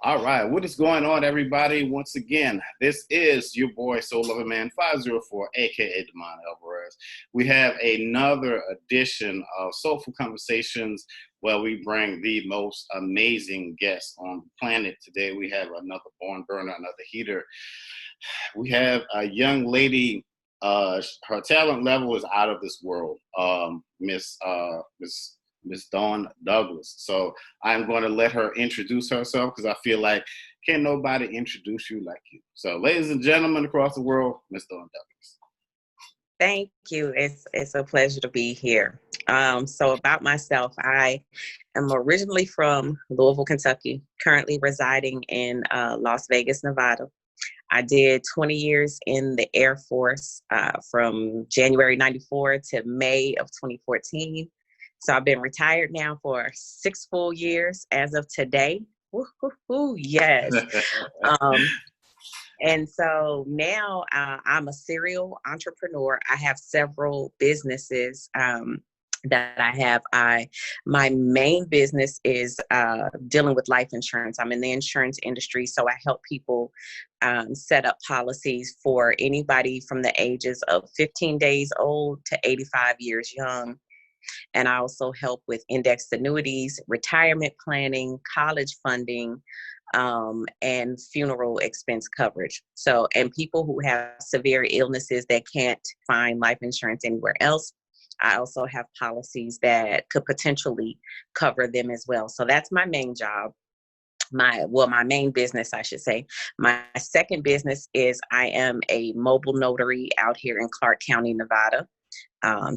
All right, what is going on, everybody? Once again, this is your boy Soul Lover Man 504, aka Demond Alvarez. We have another edition of Soulful Conversations where we bring the most amazing guests on the planet. Today we have another born burner, another heater. We have a young lady. Her talent level is out of this world. Miss Dawn Douglas. So I'm going to let her introduce herself because I feel like can't nobody introduce you like you. So, ladies and gentlemen across the world, Miss Dawn Douglas. Thank you. It's a pleasure to be here. So about myself, I am originally from Louisville, Kentucky, currently residing in Las Vegas, Nevada. I did 20 years in the Air Force from January 94 to May of 2014. So I've been retired now for 6 full years as of today. Woo-hoo-hoo, yes. And so now I'm a serial entrepreneur. I have several businesses that I have. My main business is dealing with life insurance. I'm in the insurance industry, so I help people set up policies for anybody from the ages of 15 days old to 85 years young. And I also help with indexed annuities, retirement planning, college funding, and funeral expense coverage. So, and people who have severe illnesses that can't find life insurance anywhere else, I also have policies that could potentially cover them as well. So that's my main job. My main business, I should say. My second business is I am a mobile notary out here in Clark County, Nevada.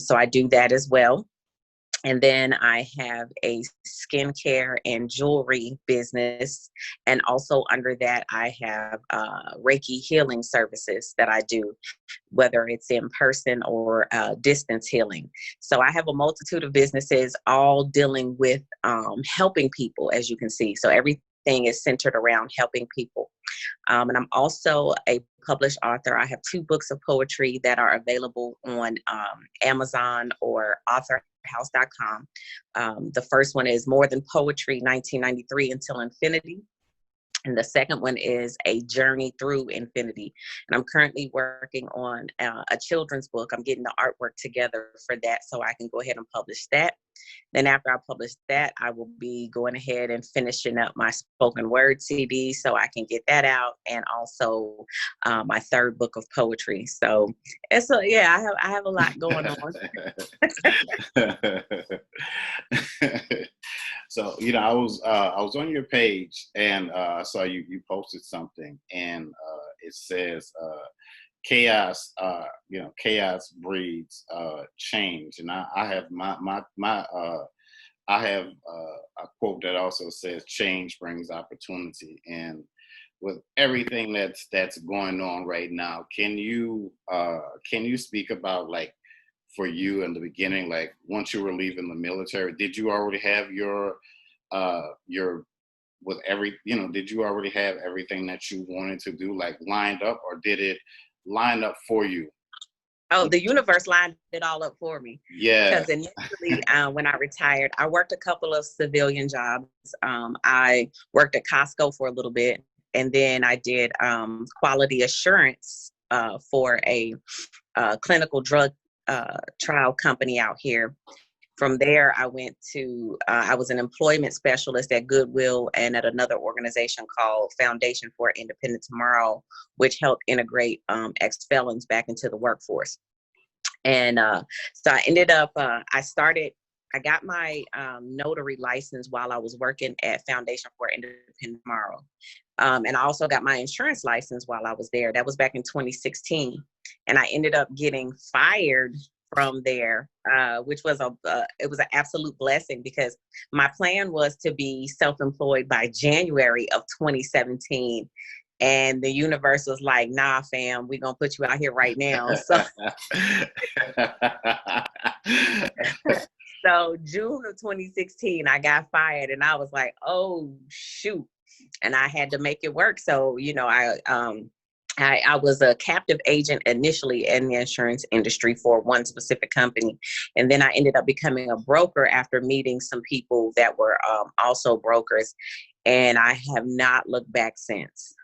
So I do that as well. And then I have a skincare and jewelry business. And also under that, I have Reiki healing services that I do, whether it's in person or distance healing. So I have a multitude of businesses all dealing with helping people, as you can see. So everything is centered around helping people. And I'm also a published author. I have 2 books of poetry that are available on Amazon or authorhouse.com. The first one is More Than Poetry, 1993 Until Infinity. And the second one is A Journey Through Infinity. And I'm currently working on a children's book. I'm getting the artwork together for that so I can go ahead and publish that. Then after I publish that, I will be going ahead and finishing up my spoken word CD so I can get that out, and also my 3rd book of poetry. So I have a lot going on. So I was on your page and I saw you posted something, and it says chaos chaos breeds change, and I have I have a quote that also says change brings opportunity. And with everything that's going on right now, can you speak about, like, for you in the beginning, like once you were leaving the military, did you already have did you already have everything that you wanted to do, like, lined up, or did it line up for you? Oh, the universe lined it all up for me. Yeah. Because initially, when I retired, I worked a couple of civilian jobs. I worked at Costco for a little bit, and then I did quality assurance for a clinical drug trial company out here. From there, I went to, I was an employment specialist at Goodwill and at another organization called Foundation for Independent Tomorrow, which helped integrate ex-felons back into the workforce. And so I ended up, I got my notary license while I was working at Foundation for Independent Tomorrow. And I also got my insurance license while I was there. That was back in 2016. And I ended up getting fired from there, which was it was an absolute blessing, because my plan was to be self-employed by January of 2017. And the universe was like, nah, fam, we're going to put you out here right now. So June of 2016, I got fired, and I was like, oh, shoot. And I had to make it work. So, I was a captive agent initially in the insurance industry for one specific company. And then I ended up becoming a broker after meeting some people that were also brokers. and I have not looked back since.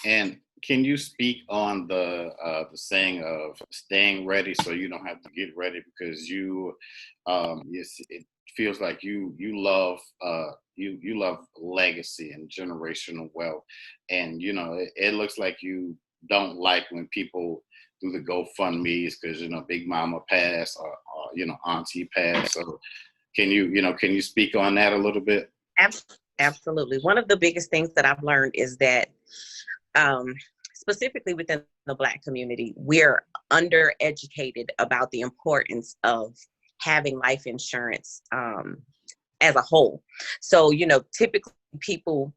And can you speak on the saying of staying ready so you don't have to get ready, because yes, it feels like you love you love legacy and generational wealth, and it looks like you don't like when people do the GoFundMe's because Big Mama passed, or Auntie passed. So can you speak on that a little bit? Absolutely. One of the biggest things that I've learned is that, um, specifically within the Black community, we're undereducated about the importance of having life insurance, as a whole. So, typically people,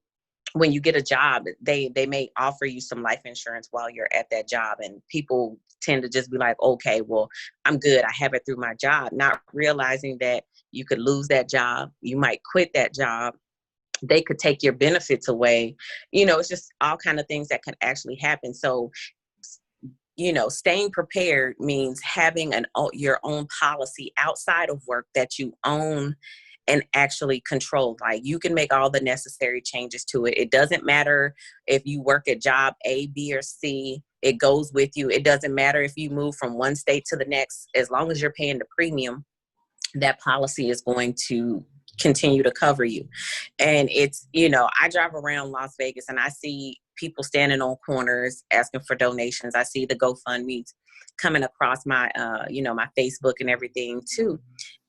when you get a job, they may offer you some life insurance while you're at that job, and people tend to just be like, okay, well, I'm good, I have it through my job, not realizing that you could lose that job, you might quit that job, they could take your benefits away. It's just all kind of things that can actually happen. So, staying prepared means having your own policy outside of work that you own and actually control. Like, you can make all the necessary changes to it. It doesn't matter if you work at job A, B, or C. It goes with you. It doesn't matter if you move from one state to the next. As long as you're paying the premium, that policy is going to continue to cover you. And it's, I drive around Las Vegas and I see people standing on corners asking for donations. I see the GoFundMe's coming across my, my Facebook and everything too.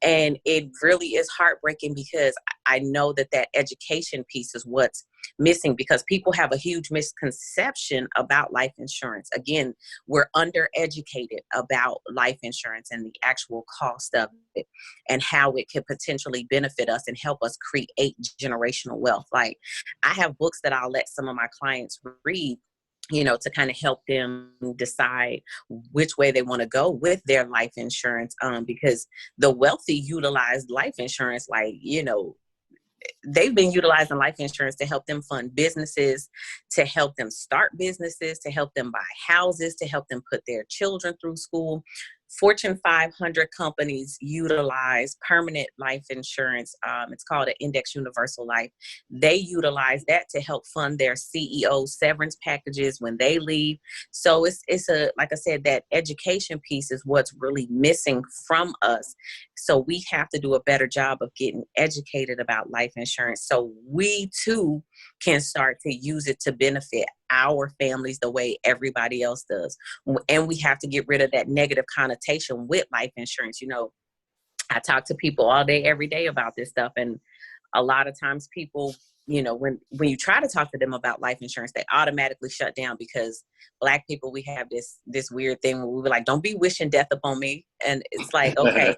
And it really is heartbreaking because I know that education piece is what's missing, because people have a huge misconception about life insurance. Again, we're undereducated about life insurance and the actual cost of it and how it could potentially benefit us and help us create generational wealth. Like, I have books that I'll let some of my clients read, to kind of help them decide which way they want to go with their life insurance. Because the wealthy utilize life insurance, like, they've been utilizing life insurance to help them fund businesses, to help them start businesses, to help them buy houses, to help them put their children through school. Fortune 500 companies utilize permanent life insurance. It's called an Index Universal Life. They utilize that to help fund their CEO severance packages when they leave. So like I said, that education piece is what's really missing from us. So we have to do a better job of getting educated about life insurance so we too can start to use it to benefit our families the way everybody else does. And we have to get rid of that negative connotation with life insurance. I talk to people all day, every day about this stuff. And a lot of times people, when you try to talk to them about life insurance, they automatically shut down, because Black people, we have this weird thing where we were like, don't be wishing death upon me. And it's like, okay,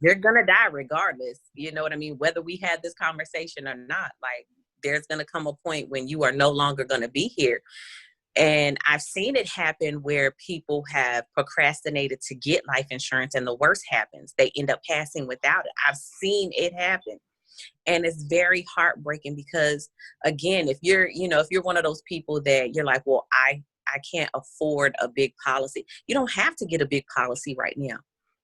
you're going to die regardless. You know what I mean? Whether we had this conversation or not, like, there's going to come a point when you are no longer going to be here. And I've seen it happen where people have procrastinated to get life insurance, and the worst happens. They end up passing without it. I've seen it happen. And it's very heartbreaking because, again, if you're one of those people that you're like, well, I can't afford a big policy. You don't have to get a big policy right now.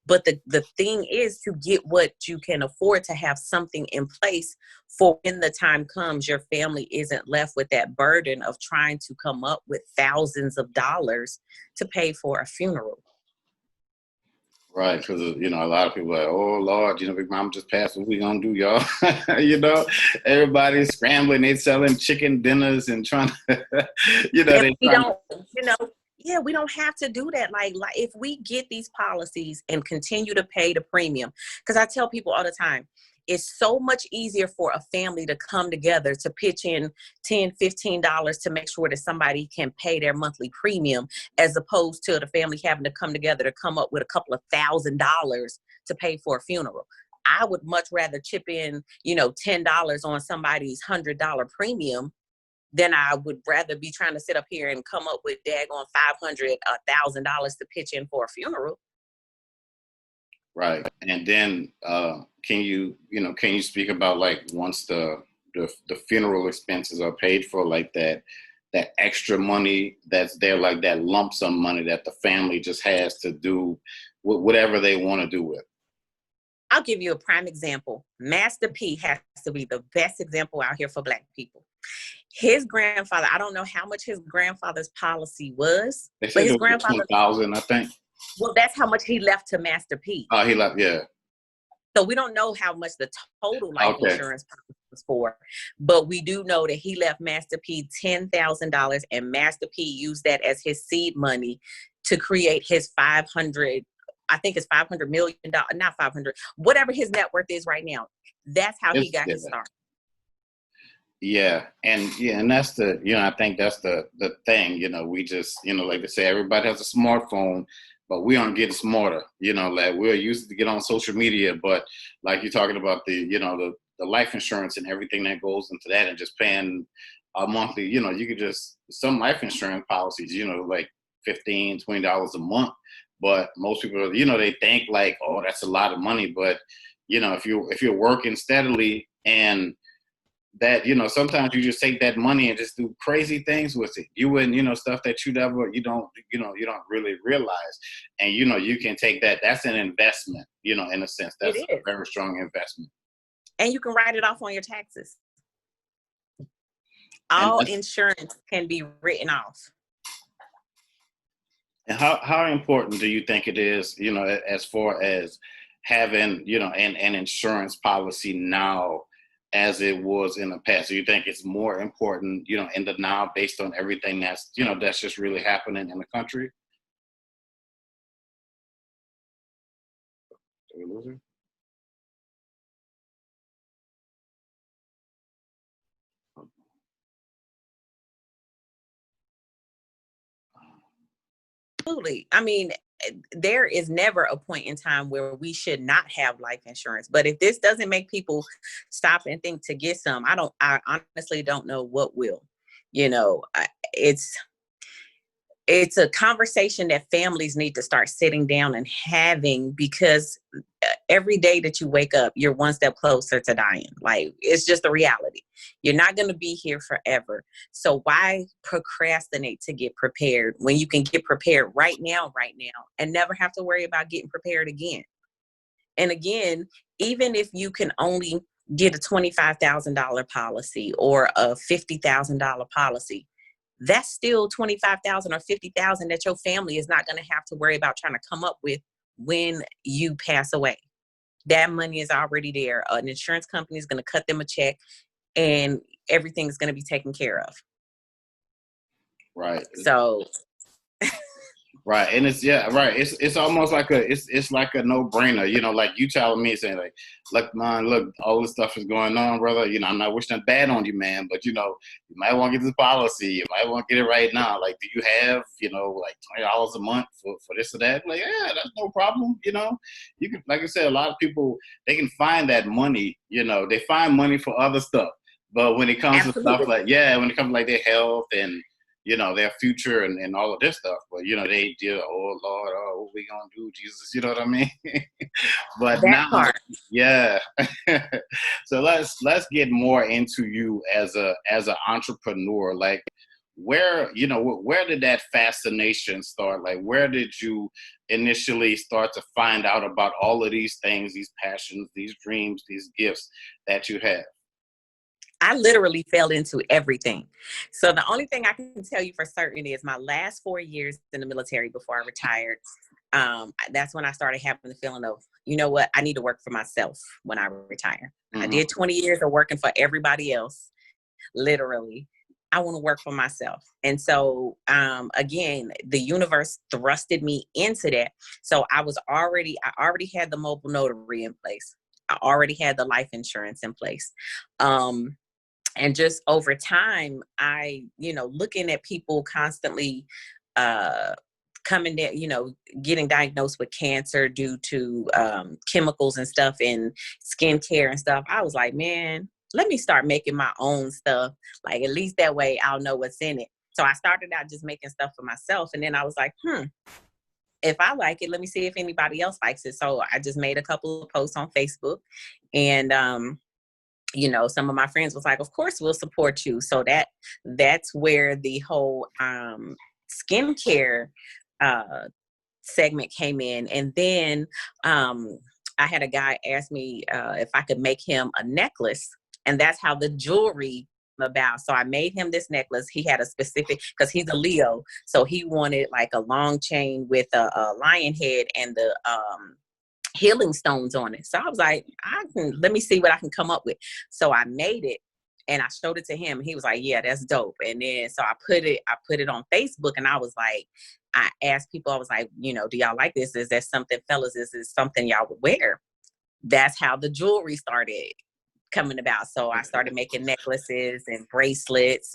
But the thing is to get what you can afford, to have something in place for when the time comes, your family isn't left with that burden of trying to come up with thousands of dollars to pay for a funeral. Right, because a lot of people are like, oh Lord, Big Mama just passed. What we gonna do, y'all? Everybody's scrambling. They're selling chicken dinners and trying to, And we don't, yeah, we don't have to do that. Like if we get these policies and continue to pay the premium, because I tell people all the time, it's so much easier for a family to come together to pitch in $10, $15 to make sure that somebody can pay their monthly premium, as opposed to the family having to come together to come up with a couple of $1,000s to pay for a funeral. I would much rather chip in, $10 on somebody's $100 premium than I would rather be trying to sit up here and come up with daggone $500, $1,000 to pitch in for a funeral. Right. And then can you speak about, like, once the funeral expenses are paid for, like that extra money that's there, like that lump sum money that the family just has to do whatever they want to do with? I'll give you a prime example. Master P has to be the best example out here for Black people. His grandfather, I don't know how much his grandfather's policy was, They but said his it was grandfather, 20,000, I think. well, that's how much he left to Master P. Oh, he left. Yeah. So we don't know how much the total life Okay. insurance was for, but we do know that he left Master P $10,000, and Master P used that as his seed money to create his 500. I think it's $500 million, not 500, whatever his net worth is right now. That's how he got his start. Yeah, and that's the, I think that's the thing, we just, like they say, everybody has a smartphone, but we aren't getting smarter, like we're used to get on social media, but like you're talking about the life insurance and everything that goes into that, and just paying a monthly, you could just, some life insurance policies, like $15-$20 a month, but most people, they think like, oh, that's a lot of money, but if you're working steadily, and that, sometimes you just take that money and just do crazy things with it. You wouldn't, stuff that you don't really realize. And, you can take that. That's an investment, in a sense. That's a very strong investment. And you can write it off on your taxes. All insurance can be written off. And how important do you think it is, as far as having, an insurance policy now as it was in the past? Do you think it's more important, in the now, based on everything that's, that's just really happening in the country? Did we lose her? Absolutely. I mean, there is never a point in time where we should not have life insurance. But if this doesn't make people stop and think to get some, I honestly don't know what will. It's a conversation that families need to start sitting down and having, because every day that you wake up, you're one step closer to dying. Like, it's just a reality. You're not going to be here forever. So why procrastinate to get prepared when you can get prepared right now, and never have to worry about getting prepared again? And again, even if you can only get a $25,000 policy or a $50,000 policy, that's still $25,000 or $50,000 that your family is not going to have to worry about trying to come up with when you pass away. That money is already there. An insurance company is going to cut them a check, and everything's going to be taken care of. Right. So. Right. And it's almost like it's like a no-brainer, like you telling me, saying like, look, man, look, all this stuff is going on, brother. I'm not wishing bad on you, man, but you might want to get this policy. You might want to get it right now. Like, do you have, like $20 a month for this or that? Like, yeah, that's no problem. You can, like I said, a lot of people, they can find that money, they find money for other stuff. But when it comes to stuff like, when it comes to like their health and, their future and all of this stuff, but they do, oh Lord, oh, what we gonna do, Jesus, you know what I mean? But that now, part. Yeah. So let's get more into you as an entrepreneur. Like, where did that fascination start? Like, where did you initially start to find out about all of these things, these passions, these dreams, these gifts that you have? I literally fell into everything. So the only thing I can tell you for certain is my last 4 years in the military before I retired, that's when I started having the feeling of, you know what, I need to work for myself when I retire. Mm-hmm. I did 20 years of working for everybody else, literally. I want to work for myself. And so, again, the universe thrusted me into that. So I already had the mobile notary in place. I already had the life insurance in place. And just over time, I, looking at people constantly coming down, getting diagnosed with cancer due to chemicals and stuff and skincare and stuff, I was like, man, let me start making my own stuff. Like, at least that way I'll know what's in it. So I started out just making stuff for myself. And then I was like, if I like it, let me see if anybody else likes it. So I just made a couple of posts on Facebook, and some of my friends was like, of course we'll support you. So that's where the whole skincare segment came in. And then I I had a guy ask me if I could make him a necklace, and that's how the jewelry came about. So I made him this necklace. He had a specific, because he's a Leo, so he wanted like a long chain with a lion head and the healing stones on it. So I was like, let me see what I can come up with. So I made it and I showed it to him. He was like, yeah, that's dope. And then so I put it on Facebook, and I was like, I asked people, I was like, you know, do y'all like this? Is that something, fellas, is this something y'all would wear? That's how the jewelry started coming about. So I started making necklaces and bracelets.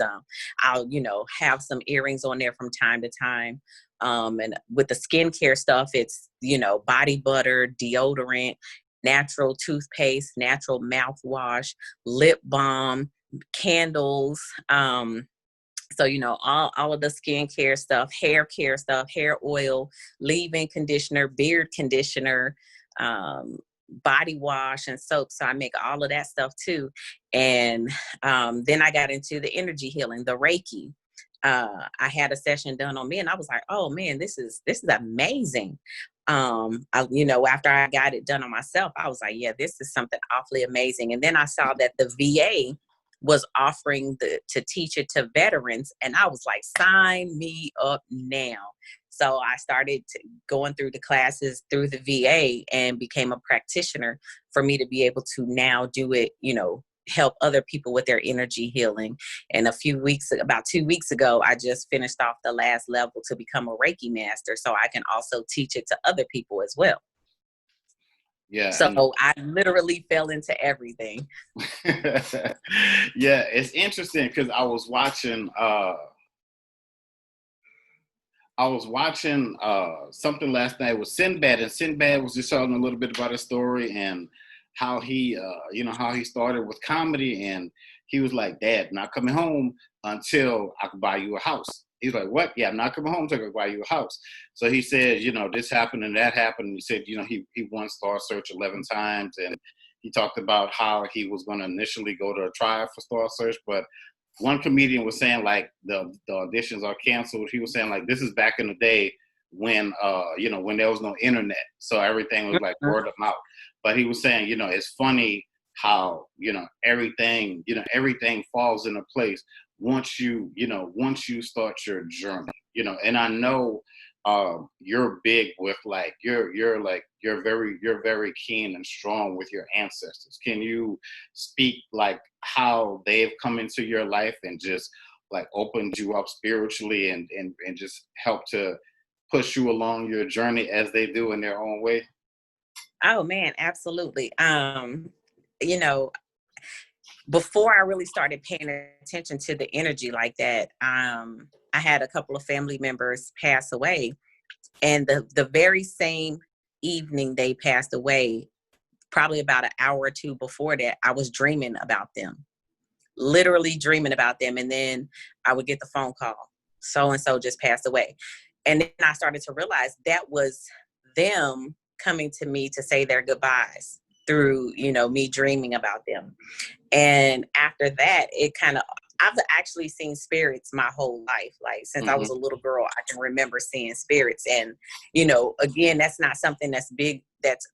I'll, you know, have some earrings on there from time to time. And with the skincare stuff, it's, you know, body butter, deodorant, natural toothpaste, natural mouthwash, lip balm, candles. So, you know, all of the skincare stuff, hair care stuff, hair oil, leave-in conditioner, beard conditioner, body wash and soap. So I make all of that stuff too. And then I got into the energy healing, the Reiki. I had a session done on me, and I was like, oh man, this is amazing. You know, after I got it done on myself, I was like, yeah, this is something awfully amazing. And then I saw that the VA was offering to teach it to veterans, and I was like, sign me up now. So I started going through the classes through the VA and became a practitioner for me to be able to now do it, you know, help other people with their energy healing. And about 2 weeks ago, I just finished off the last level to become a Reiki master, so I can also teach it to other people as well. Yeah. So I literally fell into everything. Yeah, it's interesting because I was watching something last night with Sinbad, and Sinbad was just telling a little bit about his story and how he, how he started with comedy. And he was like, Dad, not coming home until I can buy you a house. He's like, what? Yeah, I'm not coming home until I can buy you a house. So he said, this happened and that happened. He said, he won Star Search 11 times. And he talked about how he was going to initially go to a trial for Star Search, but one comedian was saying like the auditions are canceled. He was saying like this is back in the day when when there was no internet, so everything was like word of mouth. But he was saying, it's funny how everything falls into place once you start your journey. And I know you're big with like you're very keen and strong with your ancestors. Can you speak like how they've come into your life and just like opened you up spiritually and just help to push you along your journey as they do in their own way? Oh man, absolutely. You know, before I really started paying attention to the energy like that, I had a couple of family members pass away, and the very same evening they passed away, probably about an hour or two before that, I was dreaming about them, literally dreaming about them. And then I would get the phone call, so and so just passed away. And then I started to realize that was them coming to me to say their goodbyes through, me dreaming about them. And after that, I've actually seen spirits my whole life. Like since I was a little girl, I can remember seeing spirits. And, again, that's not something that's big, that's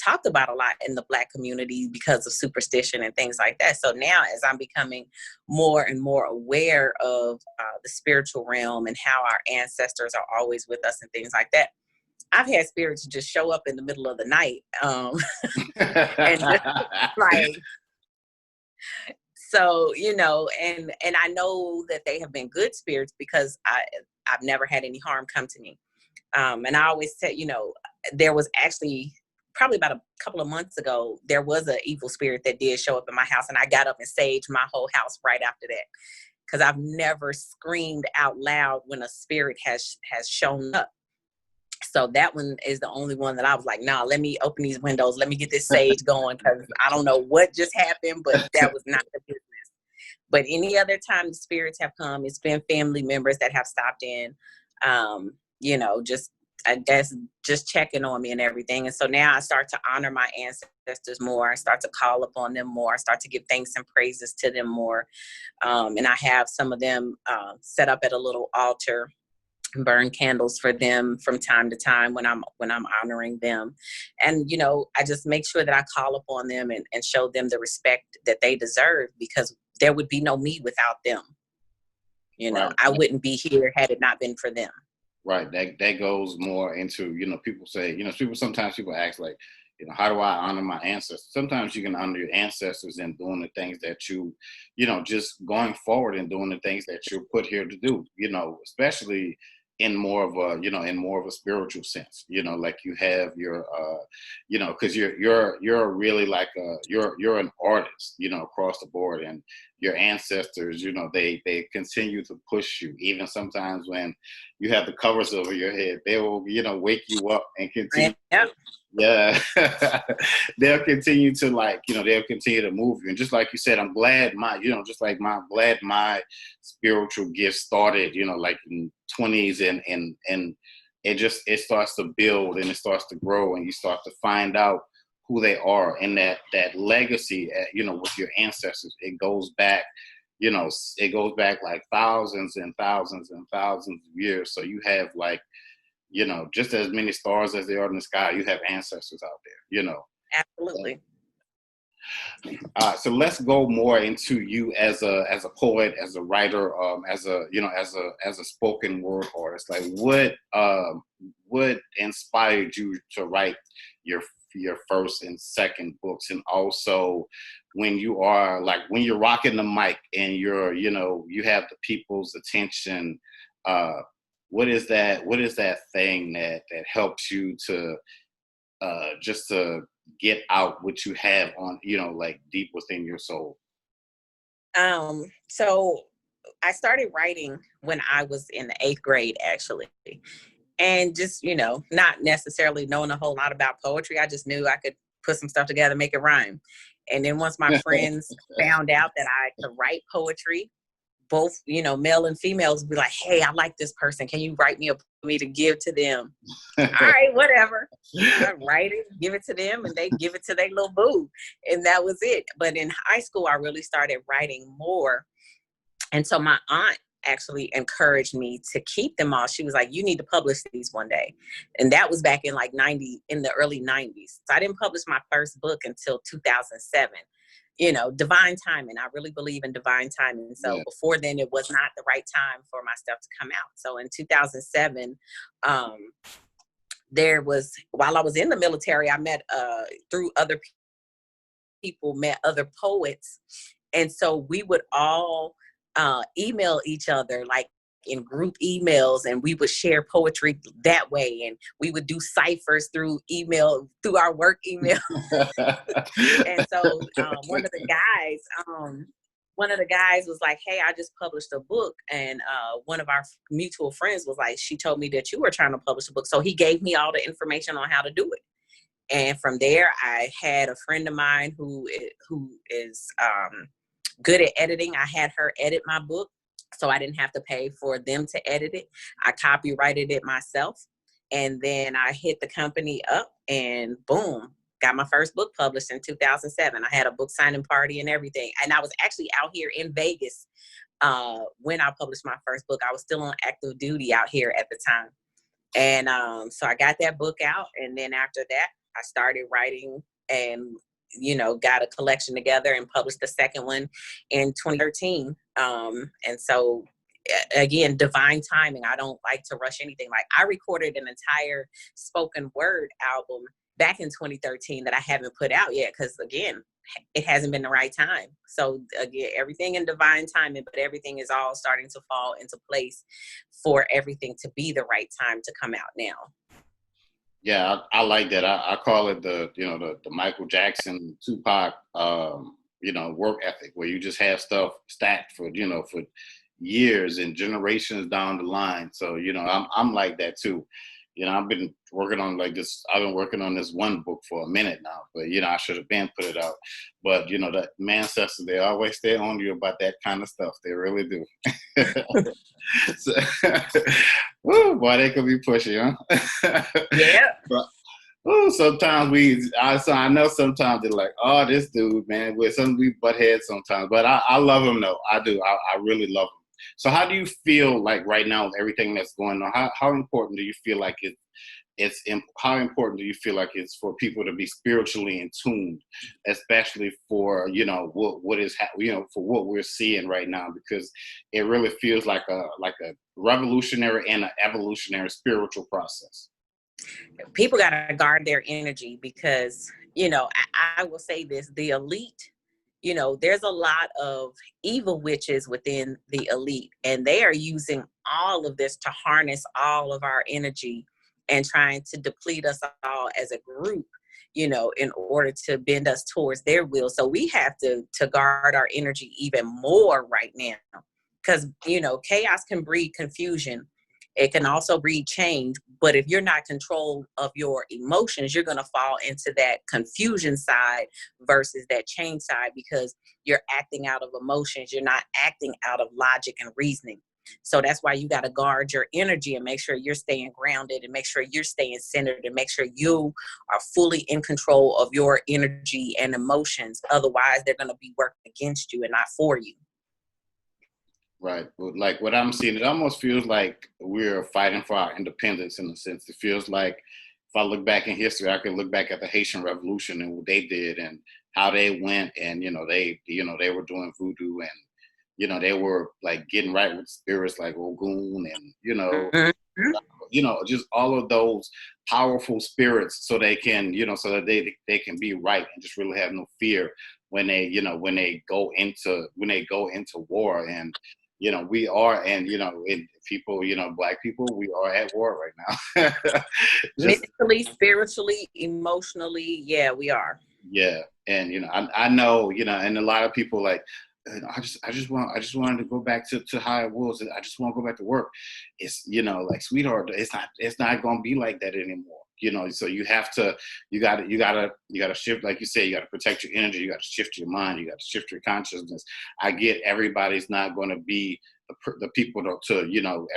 talked about a lot in the Black community because of superstition and things like that. So now as I'm becoming more and more aware of the spiritual realm and how our ancestors are always with us and things like that, I've had spirits just show up in the middle of the night. And just like, so, and I know that they have been good spirits because I've never had any harm come to me. And I always said, there was actually probably about a couple of months ago, there was an evil spirit that did show up in my house, and I got up and saged my whole house right after that. Because I've never screamed out loud when a spirit has shown up. So that one is the only one that I was like, nah, let me open these windows. Let me get this sage going, because I don't know what just happened, but that was not the business. But any other time the spirits have come, it's been family members that have stopped in, just, I guess, just checking on me and everything. And so now I start to honor my ancestors more. I start to call upon them more. I start to give thanks and praises to them more. And I have some of them set up at a little altar burn candles for them from time to time when I'm honoring them. And, you know, I just make sure that I call upon them and show them the respect that they deserve, because there would be no me without them. You know, Right. I wouldn't be here had it not been for them. Right. That goes more into, you know, people say, you know, sometimes people ask like, you know, how do I honor my ancestors? Sometimes you can honor your ancestors in doing the things that you know, just going forward and doing the things that you're put here to do, you know, especially in more of a, you know, in more of a spiritual sense, you know, like you have your, you know, cause you're really like, you're an artist, you know, across the board, and your ancestors, you know, they continue to push you, even sometimes when you have the covers over your head, they will, you know, wake you up and continue. Yeah. Yeah. They'll continue to, like, you know, they'll continue to move you. And just like you said, I'm glad I'm glad my spiritual gift started, you know, like in 20s, and it starts to build and it starts to grow, and you start to find out who they are, and that legacy, you know, with your ancestors, it goes back, you know, it goes back like thousands and thousands and thousands of years. So you have, like, you know, just as many stars as there are in the sky, you have ancestors out there, you know. Absolutely. So let's go more into you as a poet, as a writer, as a, you know, as a spoken word artist. Like, what inspired you to write your first and second books, and also when you're rocking the mic and you're, you know, you have the people's attention, what is that thing that helps you to just to get out what you have on, you know, like deep within your soul? So I started writing when I was in the 8th grade, actually. And just, you know, not necessarily knowing a whole lot about poetry. I just knew I could put some stuff together, make it rhyme. And then once my friends found out that I could write poetry, both, you know, male and females would be like, hey, I like this person. Can you write me a poem to give to them? All right, whatever. I write it, give it to them, and they give it to their little boo. And that was it. But in high school, I really started writing more. And so my aunt actually encouraged me to keep them all. She was like, you need to publish these one day. And that was back in like in the early 90s. So I didn't publish my first book until 2007. You know, divine timing. I really believe in divine timing. So Yeah. before then, it was not the right time for my stuff to come out. So in 2007, while I was in the military, I met, through other people, met other poets. And so we would all email each other, like in group emails, and we would share poetry that way. And we would do ciphers through email, through our work email. And so one of the guys was like, hey, I just published a book. And one of our mutual friends was like, she told me that you were trying to publish a book. So he gave me all the information on how to do it. And from there, I had a friend of mine who is good at editing. I had her edit my book, so I didn't have to pay for them to edit it. I copyrighted it myself. And then I hit the company up, and boom, got my first book published in 2007. I had a book signing party and everything. And I was actually out here in Vegas when I published my first book. I was still on active duty out here at the time. And so I got that book out. And then after that, I started writing and, you know, got a collection together and published the second one in 2013. And so, again, divine timing. I don't like to rush anything. Like, I recorded an entire spoken word album back in 2013 that I haven't put out yet, because, again, it hasn't been the right time. So, again, everything in divine timing, but everything is all starting to fall into place for everything to be the right time to come out now. Yeah, I like that. I call it the, you know, the Michael Jackson, Tupac, you know, work ethic, where you just have stuff stacked for, you know, for years and generations down the line. So, you know, I'm like that too. You know, I've been working on this one book for a minute now, but, you know, I should have been put it out. But, you know, the ancestors, they always stay on you about that kind of stuff. They really do. So, woo, boy, they could be pushy, huh? Yeah. But, sometimes I know sometimes they're like, oh, this dude, man, we butt heads sometimes. But I love him, though. I do. I really love him. So how do you feel like right now with everything that's going on? How important do you feel like how important do you feel like it's for people to be spiritually in tune, especially for what is for what we're seeing right now, because it really feels like a revolutionary and an evolutionary spiritual process. People got to guard their energy because, I will say this, the elite, there's a lot of evil witches within the elite, and they are using all of this to harness all of our energy and trying to deplete us all as a group, in order to bend us towards their will. So we have to guard our energy even more right now, because, chaos can breed confusion. It can also breed change. But if you're not control of your emotions, you're going to fall into that confusion side versus that change side, because you're acting out of emotions. You're not acting out of logic and reasoning. So that's why you got to guard your energy and make sure you're staying grounded and make sure you're staying centered and make sure you are fully in control of your energy and emotions. Otherwise, they're going to be working against you and not for you. Right. But like what I'm seeing, it almost feels like we're fighting for our independence in a sense. It feels like if I look back in history, I can look back at the Haitian Revolution and what they did and how they went, and they were doing voodoo, and they were like getting right with spirits like Ogun, and Mhm. just all of those powerful spirits, so they can so that they can be right and just really have no fear when they go into war. And we are, and people, Black people, we are at war right now. Just Mentally, spiritually, emotionally, yeah, we are. yeah. And I know, and a lot of people like, I just wanted to go back to how it was. I just want to go back to work. It's like, sweetheart, it's not going to be like that anymore. So you have to, you gotta shift, like you said, you got to protect your energy, you got to shift your mind, you got to shift your consciousness. I get everybody's not going to be the people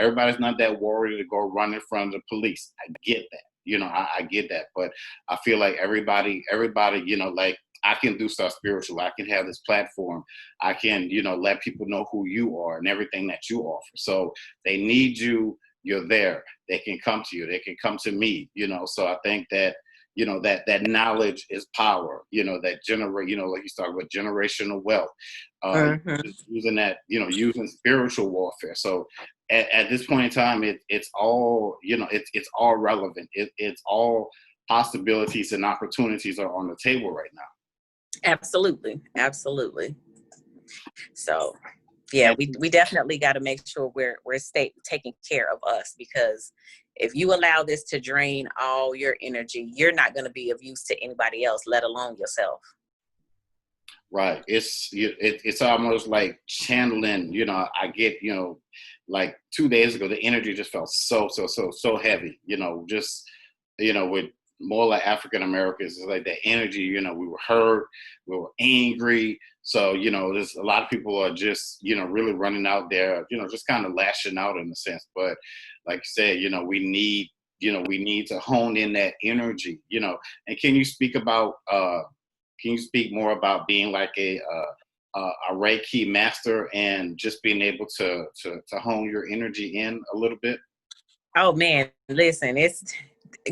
everybody's not that warrior to go run in front of the police. I get that. I get that, but I feel like everybody, like, I can do stuff spiritual. I can have this platform. I can, let people know who you are and everything that you offer. So they need you. You're there. They can come to you. They can come to me. So I think that that knowledge is power. That generate. Like you talk about generational wealth. Mhm. Using that. Using spiritual warfare. So at this point in time, it's all it's all relevant. It's all possibilities and opportunities are on the table right now. Absolutely. Absolutely. So yeah, And we definitely got to make sure we're taking care of us, because if you allow this to drain all your energy, you're not going to be of use to anybody else, let alone yourself. right, it's almost like channeling. I get like 2 days ago, the energy just felt so heavy. Just with more like African Americans, it's like that energy. We were hurt, we were angry. So there's a lot of people are just really running out there, just kind of lashing out in a sense. But like you said, we need to hone in that energy. And can you speak more about being like a Reiki master and just being able to hone your energy in a little bit? Oh man, listen, it's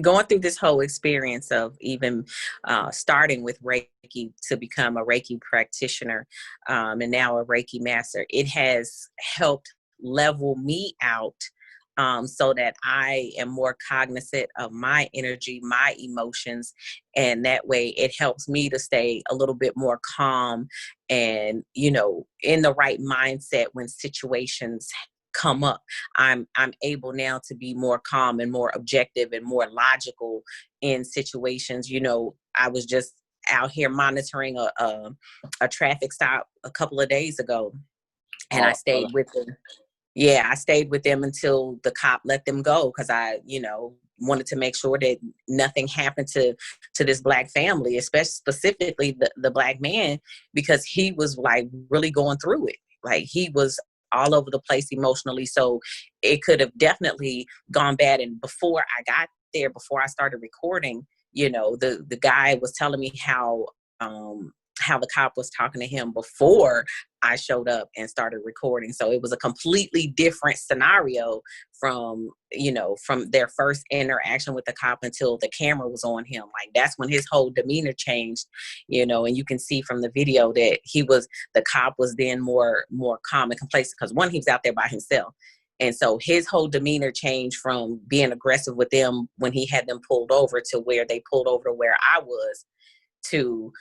going through this whole experience of even starting with Reiki to become a Reiki practitioner, and now a Reiki master. It has helped level me out, so that I am more cognizant of my energy, my emotions, and that way it helps me to stay a little bit more calm and in the right mindset when situations come up. I'm able now to be more calm and more objective and more logical in situations. I was just out here monitoring a traffic stop a couple of days ago, and I Uh, stayed with them. Yeah, I stayed with them until the cop let them go, because I, wanted to make sure that nothing happened to this Black family, especially specifically the Black man, because he was like really going through it. Like he was all over the place emotionally. So it could have definitely gone bad. And before I got there, before I started recording, the guy was telling me how how the cop was talking to him before I showed up and started recording. So it was a completely different scenario from, from their first interaction with the cop until the camera was on him. Like, that's when his whole demeanor changed, and you can see from the video that the cop was then more calm and complacent, because one, he was out there by himself. And so his whole demeanor changed from being aggressive with them when he had them pulled over to where they pulled over to where I was, to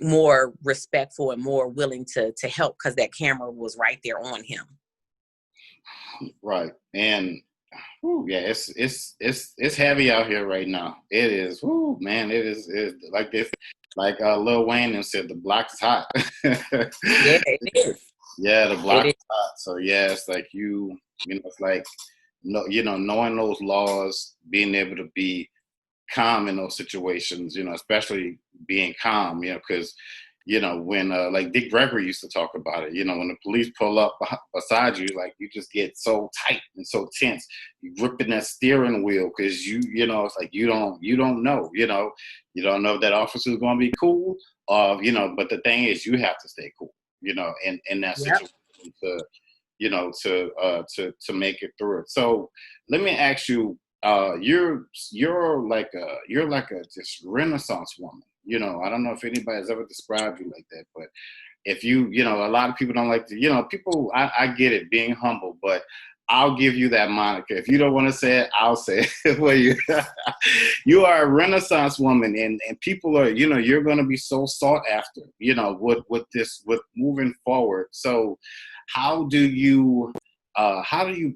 more respectful and more willing to help, because that camera was right there on him. Right. And yeah, it's heavy out here right now. It is. Man, it's like this. Like Lil Wayne said, the block is hot. Yeah, it is. Yeah, the block is hot. So yeah, it's like it's like knowing those laws, being able to be calm in those situations, especially being calm, because when like Dick Gregory used to talk about it, when the police pull up beside you, like you just get so tight and so tense, you gripping that steering wheel, because it's like you don't know, you don't know if that officer is going to be cool, but the thing is, you have to stay cool, in that situation to make it through it. So let me ask you, you're like a just Renaissance woman. I don't know if anybody has ever described you like that, but if a lot of people don't like to, people, I get it, being humble, but I'll give you that moniker. If you don't want to say it, I'll say it for you. You are a Renaissance woman, and people are, you're going to be so sought after, with moving forward. So how do you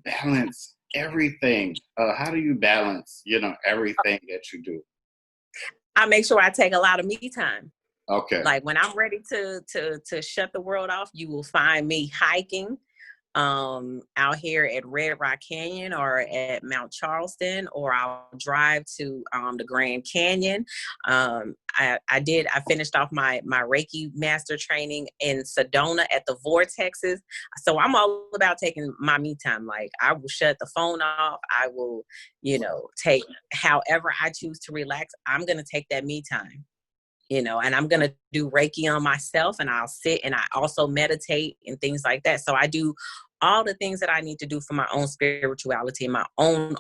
balance everything? How do you balance, everything that you do? I make sure I take a lot of me time. Okay. Like, when I'm ready to shut the world off, you will find me hiking out here at Red Rock Canyon or at Mount Charleston, or I'll drive to the Grand Canyon. I finished off my Reiki master training in Sedona at the Vortexes. So I'm all about taking my me time. Like, I will shut the phone off. I will, take however I choose to relax. I'm going to take that me time. And I'm going to do Reiki on myself, and I'll sit and I also meditate and things like that. So I do all the things that I need to do for my own spirituality and my own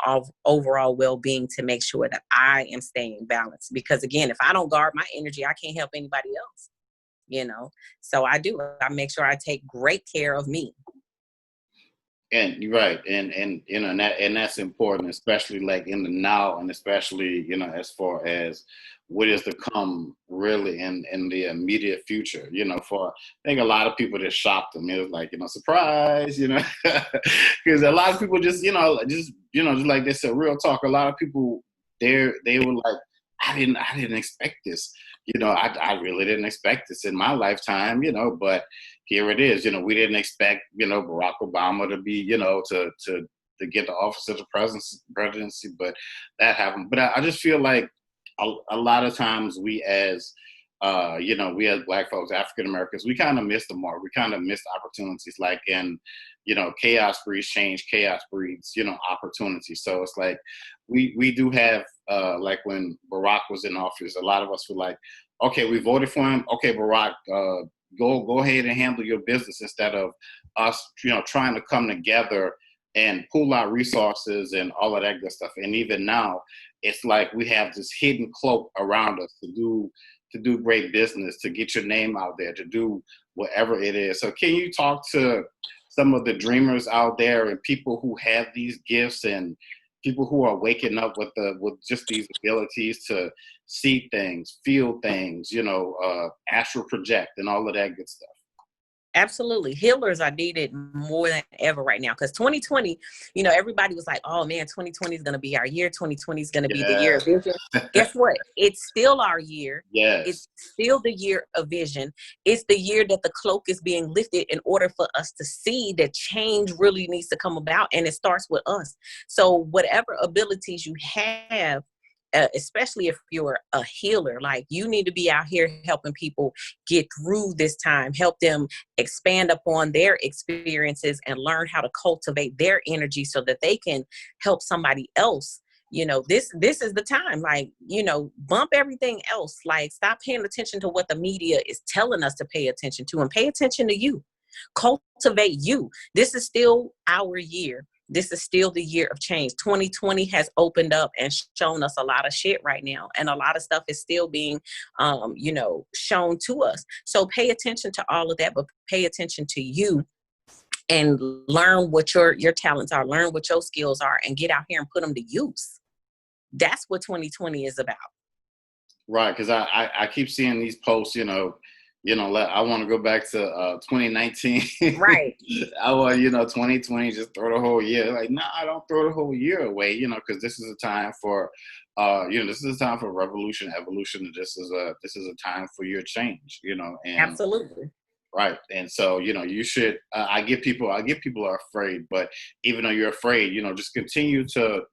overall well-being to make sure that I am staying balanced. Because again, if I don't guard my energy, I can't help anybody else, So I make sure I take great care of me. And you're right. And that's important, especially like in the now, and especially, as far as what is to come really in the immediate future, I think a lot of people just shocked them. It was like, surprise, because a lot of people just like they said, real talk. A lot of people they were like, I didn't expect this. I really didn't expect this in my lifetime, but here it is. We didn't expect, Barack Obama to be, to get the office of the presidency, but that happened. But I just feel like a lot of times we as Black folks, African Americans, we kind of miss the mark. We kind of miss opportunities. Like, in, chaos breeds change, chaos breeds, opportunities. So it's like we do have, like when Barack was in office, a lot of us were like, okay, we voted for him. Okay, Barack, go ahead and handle your business, instead of us, trying to come together and pool our resources and all of that good stuff. And even now, it's like we have this hidden cloak around us to do great business, to get your name out there, to do whatever it is. So can you talk to some of the dreamers out there, and people who have these gifts, and people who are waking up with just these abilities to see things, feel things, astral project and all of that good stuff? Absolutely. Healers are needed more than ever right now, because 2020, everybody was like, oh man, 2020 is going to be our year. 2020 is going to be the year of vision. Guess what? It's still our year. Yes. It's still the year of vision. It's the year that the cloak is being lifted in order for us to see that change really needs to come about. And it starts with us. So whatever abilities you have, especially if you're a healer, like, you need to be out here helping people get through this time, help them expand upon their experiences and learn how to cultivate their energy so that they can help somebody else this is the time. Like, bump everything else. Like, stop paying attention to what the media is telling us to pay attention to, and pay attention to you. Cultivate you. This is still our year. This is still the year of change. 2020 has opened up and shown us a lot of shit right now. And a lot of stuff is still being, shown to us. So pay attention to all of that, but pay attention to you and learn what your talents are, learn what your skills are, and get out here and put them to use. That's what 2020 is about. Right. Because I keep seeing these posts, I want to go back to 2019. Right. I want, 2020, just throw the whole year. Like, no, I don't throw the whole year away, because this is a time for, this is a time for revolution, evolution. This is a time for your change, and absolutely. Right. And so, you should, I get people are afraid, but even though you're afraid, just continue to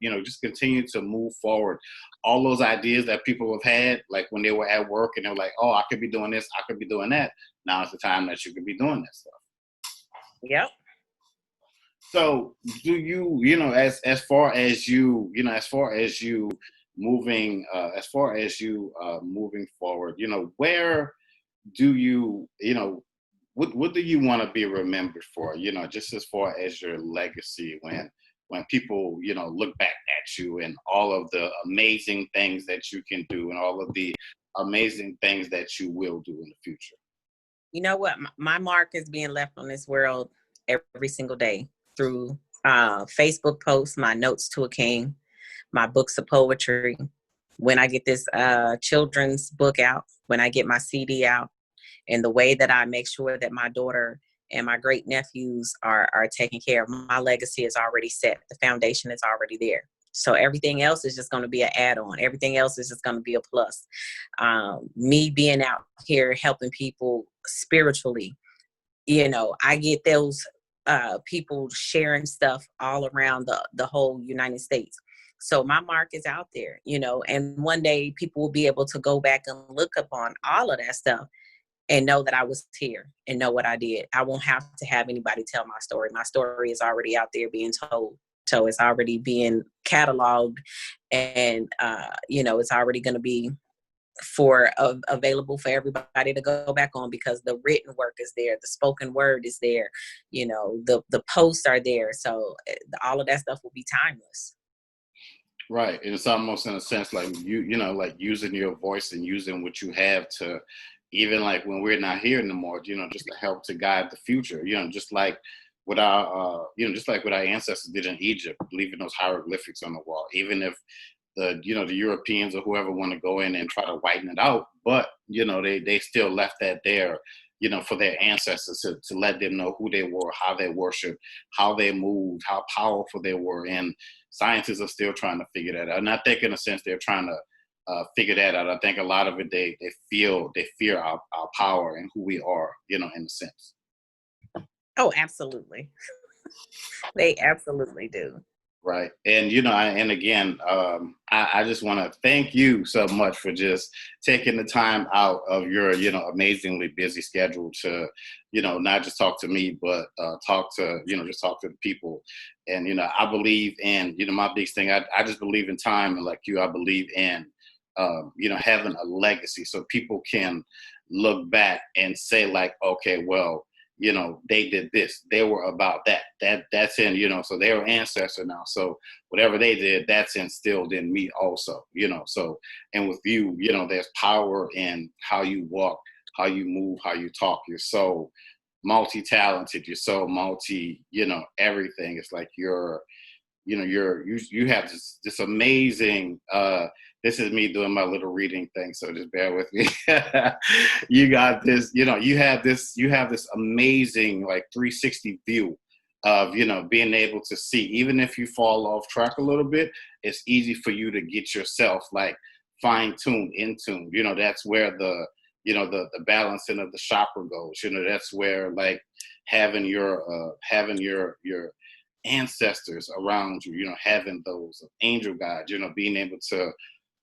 move forward. All those ideas that people have had, like when they were at work and they're like, oh, I could be doing this, I could be doing that. Now is the time that you could be doing that stuff. Yep. So do you, as far as you moving forward, where do you, what do you want to be remembered for? Just as far as your legacy, when people, look back at you and all of the amazing things that you can do and all of the amazing things that you will do in the future. You know what? My mark is being left on this world every single day through Facebook posts, my notes to a king, my books of poetry. When I get this children's book out, when I get my CD out, and the way that I make sure that my daughter and my great nephews are taken care of, my legacy is already set. The foundation is already there. So everything else is just going to be an add-on. Everything else is just going to be a plus. Me being out here helping people spiritually, I get those people sharing stuff all around the whole United States. So my mark is out there, and one day people will be able to go back and look upon all of that stuff and know that I was here and know what I did. I won't have to have anybody tell my story. My story is already out there being told. So it's already being cataloged, and, it's already going to be available for everybody to go back on, because the written work is there. The spoken word is there. The posts are there. So all of that stuff will be timeless. Right. And it's almost in a sense like like using your voice and using what you have to, even like when we're not here anymore, just to help to guide the future, just like what our ancestors did in Egypt, leaving those hieroglyphics on the wall, even if the Europeans or whoever want to go in and try to whiten it out, but, they still left that there, for their ancestors to let them know who they were, how they worshiped, how they moved, how powerful they were. And scientists are still trying to figure that out. And I think in a sense, they're trying to figure that out. I think a lot of it, they fear our power and who we are, in a sense. Oh, absolutely. They absolutely do. Right. And, and again, I just want to thank you so much for just taking the time out of your, amazingly busy schedule to, not just talk to me, but talk to the people. And, I believe in, my biggest thing, I just believe in time. And like you, I believe in, having a legacy so people can look back and say like, okay, well, they did this, they were about that's in, so they were ancestor now. So whatever they did, that's instilled in me also, so, and with you, there's power in how you walk, how you move, how you talk. You're so multi-talented, you're so everything. It's like you have this amazing, this is me doing my little reading thing, so just bear with me. You got this, you have this amazing like 360 view of, being able to see, even if you fall off track a little bit, it's easy for you to get yourself like fine-tuned, in tune. That's where the balancing of the chakra goes. That's where like having your ancestors around you, having those angel guides, being able to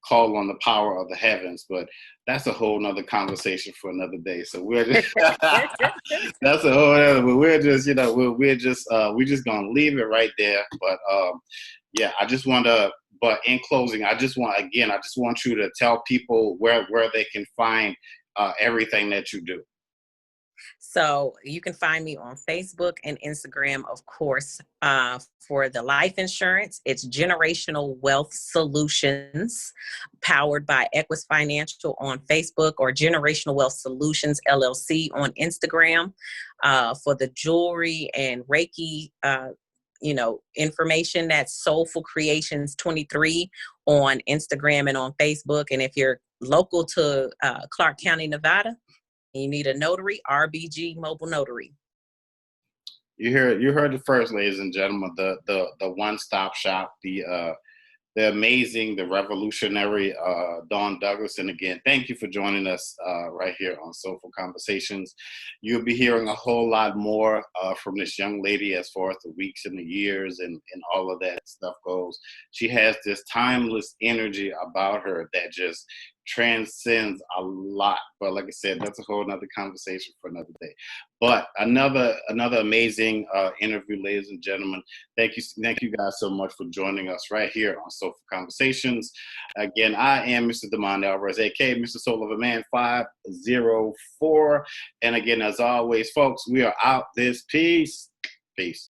call on the power of the heavens. But that's a whole nother conversation for another day. So we're just, that's a whole other, but we're just, we're just going to leave it right there. But yeah, I just want to But in closing, I just want you to tell people where they can find everything that you do. So you can find me on Facebook and Instagram, of course, for the life insurance. It's Generational Wealth Solutions, powered by Equus Financial on Facebook, or Generational Wealth Solutions LLC on Instagram. For the jewelry and Reiki, information, that's Soulful Creations 23 on Instagram and on Facebook. And if you're local to Clark County, Nevada, you need a notary, RBG Mobile Notary. You heard it first, ladies and gentlemen. The one-stop shop, the amazing, the revolutionary Dawn Douglas. And again, thank you for joining us right here on Soulful Conversations. You'll be hearing a whole lot more from this young lady as far as the weeks and the years and all of that stuff goes. She has this timeless energy about her that just transcends a lot. But like I said, that's a whole nother conversation for another day. But another amazing interview, ladies and gentlemen. Thank you guys so much for joining us right here on Soulful Conversations. Again, I am Mr. Damon Alvarez, aka Mr. Soul of a Man 504. And again, as always, folks, we are out this piece. Peace.